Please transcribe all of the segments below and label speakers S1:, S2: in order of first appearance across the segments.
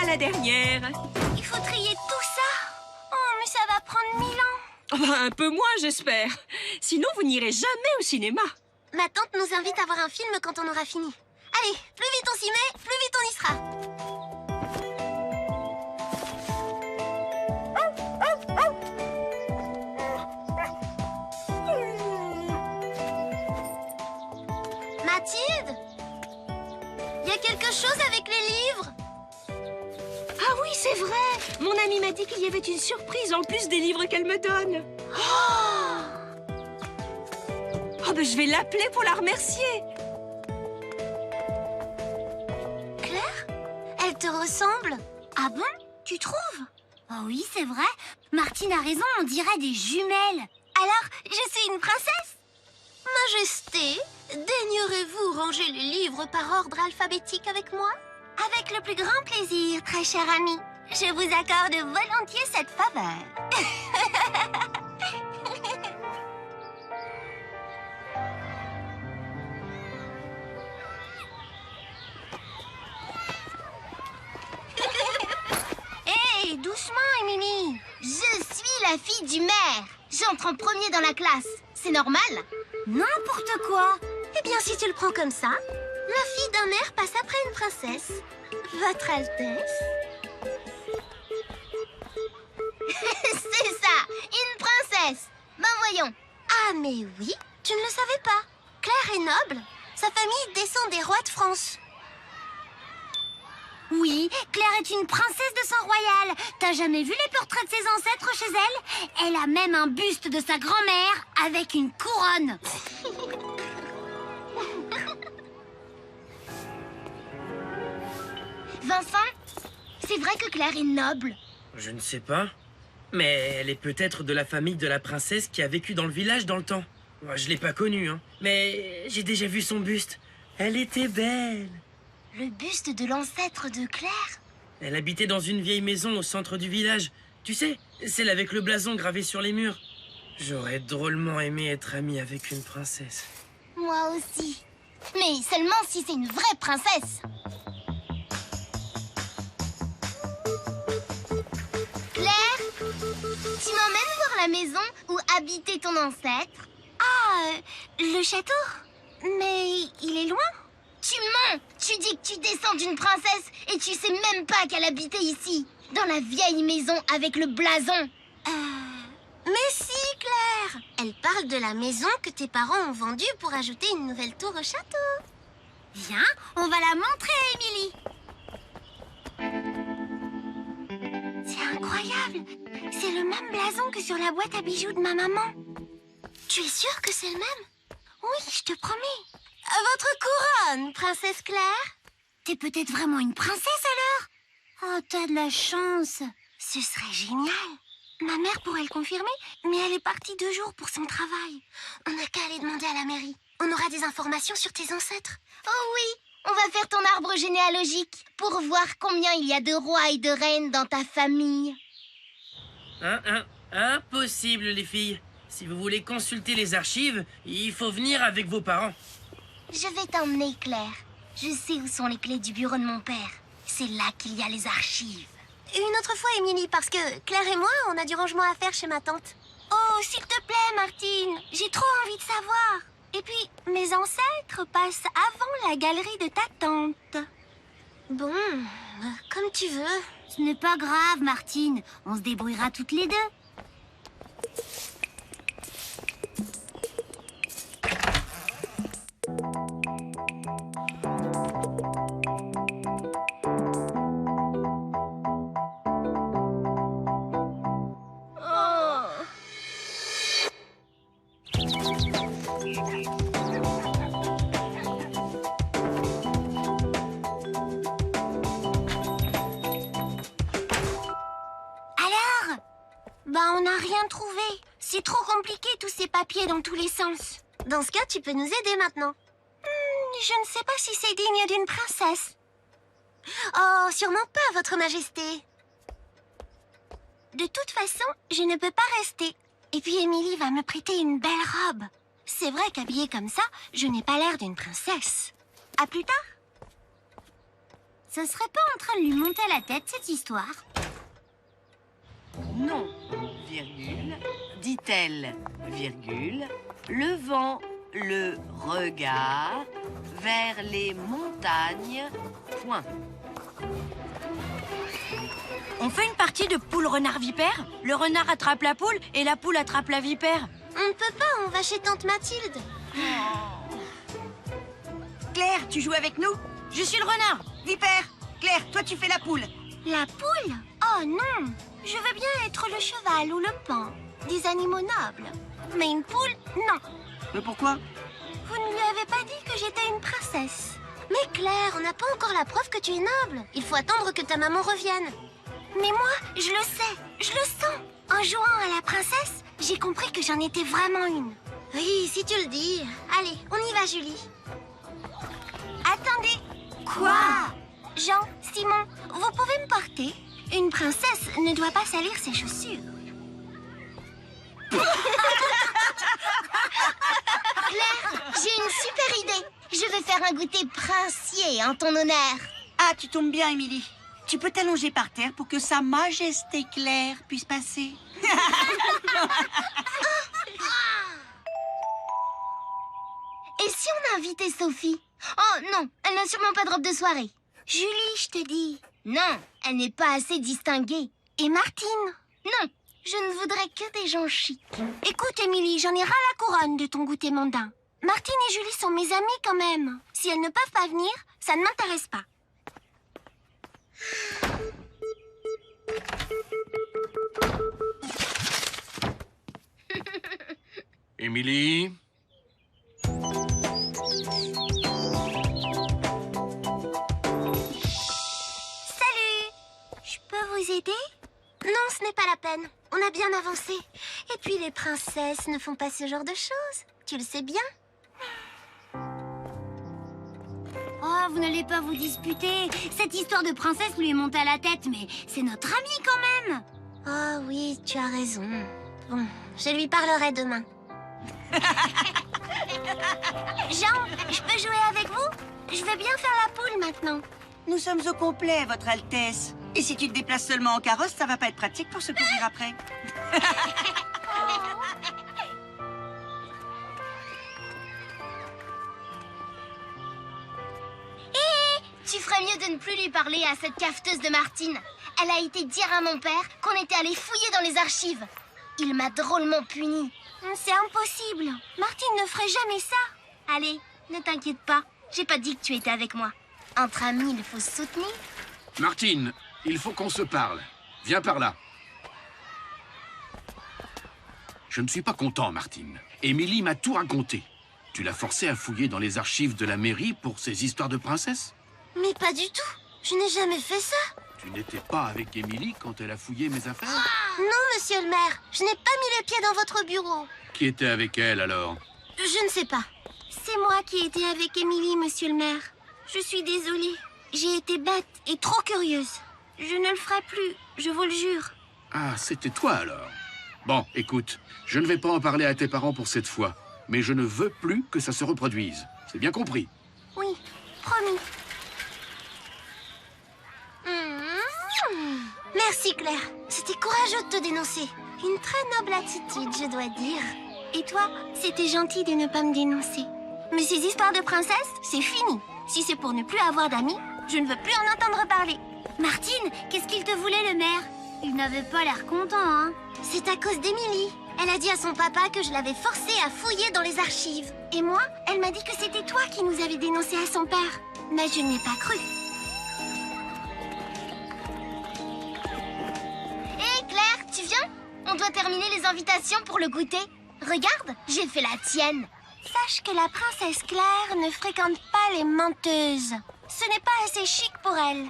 S1: la dernière.
S2: Il faut trier tout ça. Oh, mais ça va prendre 1000 ans.
S1: Oh, bah, un peu moins, j'espère. Sinon, vous n'irez jamais au cinéma.
S2: Ma tante nous invite à voir un film quand on aura fini. Allez, plus vite on s'y met, plus vite on y sera. Mathilde, il y a quelque chose avec les livres.
S1: Ah oui, c'est vrai. Mon amie m'a dit qu'il y avait une surprise en plus des livres qu'elle me donne. Oh, ben, je vais l'appeler pour la remercier.
S2: Claire, elle te ressemble. Ah bon? Tu trouves? Oh oui, c'est vrai. Martine a raison, on dirait des jumelles. Alors, je suis une princesse? Majesté, daignerez-vous ranger les livres par ordre alphabétique avec moi? Avec le plus grand plaisir, très cher ami. Je vous accorde volontiers cette faveur. Hé, doucement, Émilie. Je suis la fille du maire. J'entre en premier dans la classe. C'est normal? N'importe quoi. Eh bien, si tu le prends comme ça, la fille d'un maire passe après une princesse. Votre Altesse. C'est ça, une princesse. Ben voyons. Ah mais oui, tu ne le savais pas. Claire est noble. Sa famille descend des rois de France. Oui, Claire est une princesse de sang royal. T'as jamais vu les portraits de ses ancêtres chez elle? Elle a même un buste de sa grand-mère avec une couronne. Vincent, c'est vrai que Claire est noble.
S3: Je ne sais pas. Mais elle est peut-être de la famille de la princesse qui a vécu dans le village dans le temps. Moi, je l'ai pas connue, hein. Mais j'ai déjà vu son buste. Elle était belle.
S2: Le buste de l'ancêtre de Claire?
S3: Elle habitait dans une vieille maison au centre du village. Tu sais, celle avec le blason gravé sur les murs. J'aurais drôlement aimé être amie avec une princesse.
S2: Moi aussi. Mais seulement si c'est une vraie princesse. Claire, tu m'emmènes voir la maison où habitait ton ancêtre? Ah, le château? Mais il est loin? Tu mens! Tu dis que tu descends d'une princesse et tu sais même pas qu'elle habitait ici, dans la vieille maison avec le blason. Mais si, Claire! Elle parle de la maison que tes parents ont vendue pour ajouter une nouvelle tour au château. Viens, on va la montrer à Émilie. C'est incroyable! C'est le même blason que sur la boîte à bijoux de ma maman. Tu es sûre que c'est le même? Oui, je te promets. Votre couronne, princesse Claire? T'es peut-être vraiment une princesse alors? Oh, t'as de la chance. Ce serait génial. Ma mère pourrait le confirmer, mais elle est partie 2 jours pour son travail. On n'a qu'à aller demander à la mairie. On aura des informations sur tes ancêtres. Oh oui, on va faire ton arbre généalogique pour voir combien il y a de rois et de reines dans ta famille.
S3: Impossible, les filles. Si vous voulez consulter les archives, il faut venir avec vos parents.
S2: Je vais t'emmener, Claire. Je sais où sont les clés du bureau de mon père. C'est là qu'il y a les archives. Une autre fois, Émilie, parce que Claire et moi, on a du rangement à faire chez ma tante. Oh, s'il te plaît, Martine. J'ai trop envie de savoir. Et puis, mes ancêtres passent avant la galerie de ta tante. Bon, comme tu veux. Ce n'est pas grave, Martine. On se débrouillera toutes les deux. On n'a rien trouvé. C'est trop compliqué, tous ces papiers dans tous les sens. Dans ce cas, tu peux nous aider maintenant. Je ne sais pas si c'est digne d'une princesse. Oh, sûrement pas, votre majesté. De toute façon, je ne peux pas rester. Et puis Émilie va me prêter une belle robe. C'est vrai qu'habillée comme ça, je n'ai pas l'air d'une princesse. À plus tard. Ça serait pas en train de lui monter à la tête, cette histoire?
S4: Non, virgule, dit-elle, virgule, levant le regard vers les montagnes, point.
S1: On fait une partie de poule-renard-vipère? Le renard attrape la poule et la poule attrape la vipère.
S2: On ne peut pas, on va chez tante Mathilde.
S5: Claire, tu joues avec nous?
S1: Je suis le renard.
S5: Vipère, Claire, toi tu fais la poule.
S2: La poule? Oh non! Je veux bien être le cheval ou le paon, des animaux nobles. Mais une poule, non.
S5: Mais pourquoi?
S2: Vous ne lui avez pas dit que j'étais une princesse. Mais Claire, on n'a pas encore la preuve que tu es noble. Il faut attendre que ta maman revienne. Mais moi, je le sais, je le sens. En jouant à la princesse, j'ai compris que j'en étais vraiment une. Oui, si tu le dis. Allez, on y va, Julie. Attendez. Quoi? Jean, Simon, vous pouvez me porter? Une princesse ne doit pas salir ses chaussures. Claire, j'ai une super idée. Je vais faire un goûter princier en ton honneur.
S5: Ah, tu tombes bien, Émilie. Tu peux t'allonger par terre pour que Sa Majesté Claire puisse passer.
S2: Et si on invitait Sophie? Oh non, elle n'a sûrement pas de robe de soirée. Julie, je te dis. Non, elle n'est pas assez distinguée. Et Martine? Non, je ne voudrais que des gens chics. Écoute, Émilie, j'en ai ras la couronne de ton goûter mondain. Martine et Julie sont mes amies quand même. Si elles ne peuvent pas venir, ça ne m'intéresse pas.
S6: Émilie?
S2: Salut! Je peux vous aider? Non, ce n'est pas la peine. On a bien avancé. Et puis les princesses ne font pas ce genre de choses. Tu le sais bien. Oh, vous n'allez pas vous disputer. Cette histoire de princesse lui est montée à la tête, mais c'est notre amie quand même. Oh oui, tu as raison. Bon, je lui parlerai demain. Jean, je peux jouer avec vous? Je vais bien faire la poule maintenant.
S5: Nous sommes au complet, Votre Altesse. Et si tu te déplaces seulement en carrosse, ça va pas être pratique pour se courir après.
S2: Tu ferais mieux de ne plus lui parler à cette cafeteuse de Martine. Elle a été dire à mon père qu'on était allé fouiller dans les archives. Il m'a drôlement puni. C'est impossible. Martine ne ferait jamais ça. Allez, ne t'inquiète pas. J'ai pas dit que tu étais avec moi. Entre amis, il faut se soutenir.
S6: Martine, il faut qu'on se parle. Viens par là. Je ne suis pas content, Martine. Émilie m'a tout raconté. Tu l'as forcée à fouiller dans les archives de la mairie pour ces histoires de princesses?
S2: Mais pas du tout. Je n'ai jamais fait ça.
S6: Tu n'étais pas avec Émilie quand elle a fouillé mes affaires?
S2: Non, monsieur le maire. Je n'ai pas mis les pieds dans votre bureau.
S6: Qui était avec elle, alors?
S2: Je ne sais pas. C'est moi qui étais avec Émilie, monsieur le maire. Je suis désolée. J'ai été bête et trop curieuse. Je ne le ferai plus, je vous le jure.
S6: Ah, c'était toi, alors? Bon, écoute, je ne vais pas en parler à tes parents pour cette fois, mais je ne veux plus que ça se reproduise. C'est bien compris?
S2: Oui, promis. Merci, Claire. C'était courageux de te dénoncer. Une très noble attitude, je dois dire. Et toi, c'était gentil de ne pas me dénoncer. Mais ces histoires de princesse, c'est fini. Si c'est pour ne plus avoir d'amis, je ne veux plus en entendre parler. Martine, qu'est-ce qu'il te voulait, le maire? Il n'avait pas l'air content, hein? C'est à cause d'Émilie. Elle a dit à son papa que je l'avais forcée à fouiller dans les archives. Et moi, elle m'a dit que c'était toi qui nous avais dénoncé à son père. Mais je ne l'ai pas cru. Hé, Claire, tu viens? On doit terminer les invitations pour le goûter. Regarde, j'ai fait la tienne. Sache que la princesse Claire ne fréquente pas les menteuses. Ce n'est pas assez chic pour elle.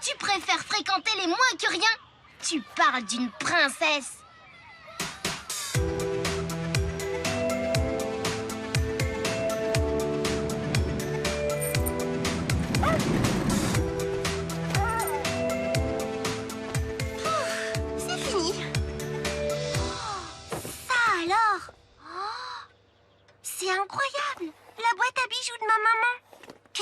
S2: Tu préfères fréquenter les moins que rien? Tu parles d'une princesse. C'est fini. Ça alors? C'est incroyable. La boîte à bijoux de ma maman.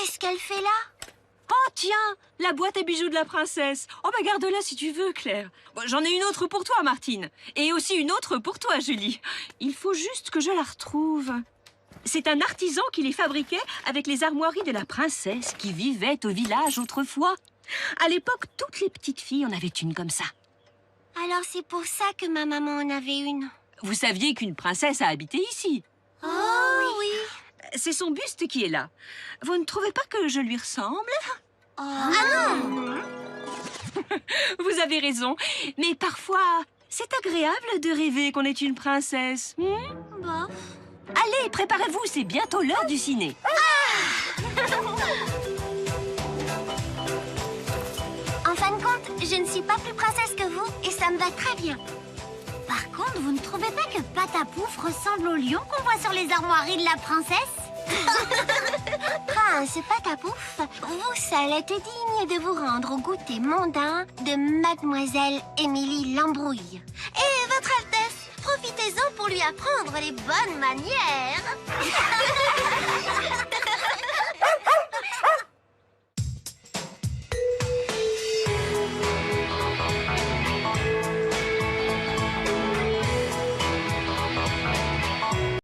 S2: Qu'est-ce qu'elle fait là?
S1: Oh, tiens, la boîte à bijoux de la princesse. Oh, bah garde-la si tu veux, Claire. Bon, j'en ai une autre pour toi, Martine. Et aussi une autre pour toi, Julie. Il faut juste que je la retrouve. C'est un artisan qui les fabriquait avec les armoiries de la princesse qui vivait au village autrefois. À l'époque, toutes les petites filles en avaient une comme ça.
S2: Alors c'est pour ça que ma maman en avait une.
S1: Vous saviez qu'une princesse a habité ici.
S2: Oh oui.
S1: C'est son buste qui est là. Vous ne trouvez pas que je lui ressemble?
S2: Ah non.
S1: Vous avez raison. Mais parfois, c'est agréable de rêver qu'on est une princesse.
S2: Bof.
S1: Allez, préparez-vous, c'est bientôt l'heure du ciné.
S2: En fin de compte, je ne suis pas plus princesse que vous et ça me va très bien. Par contre, vous ne trouvez pas que Patapouf ressemble au lion qu'on voit sur les armoiries de la princesse? Prince Patapouf, vous seul êtes digne de vous rendre au goûter mondain de Mademoiselle Émilie Lambrouille. Et votre Altesse, profitez-en pour lui apprendre les bonnes manières.